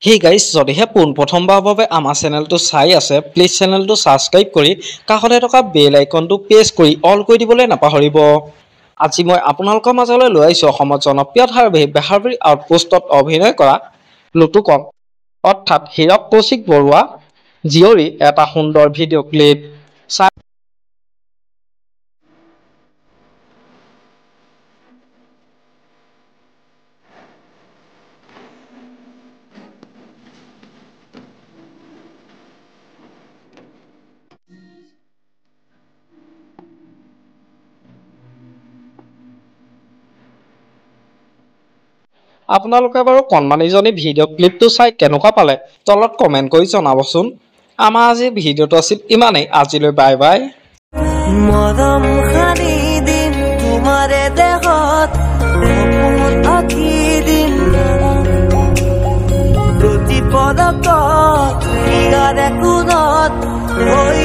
Hey guys, যদিহে পোনপ্ৰথমবাৰৰ বাবে আমাৰ চেনেলটো চাই আছে, প্লিজ চেনেলটো সাবস্ক্ৰাইব কৰি কাষতে থকা বেল আইকনটো প্ৰেছ কৰি অল কৰি দিবলৈ নাপাহৰিব। আজি মই আপোনালোকৰ মাজলৈ লৈ আহিছোঁ অসমত জনপ্ৰিয় ধাৰাবাহিক বেহাৰবাৰী আউটপোষ্টত অভিনয় কৰা লুটুকন অৰ্থাৎ হীৰক কৌশিক বৰুৱা জীয়ৰী এটা সুন্দৰ ভিডিঅ' ক্লিপ। আপোনালোকে বাৰু কণমানিজনী ভিডিঅ' ক্লিপটো চাই কেনেকুৱা পালে তলত কমেন্ট কৰি জনাবচোন। আমাৰ আজি ভিডিঅ'টো আছিল ইমানেই। আজিলৈ বাই বাই। মৰম সানি দিম তোমাৰে দেহত সপোন আঁকি দিম প্ৰতি পদকত ইয়াৰে কোণত হৈ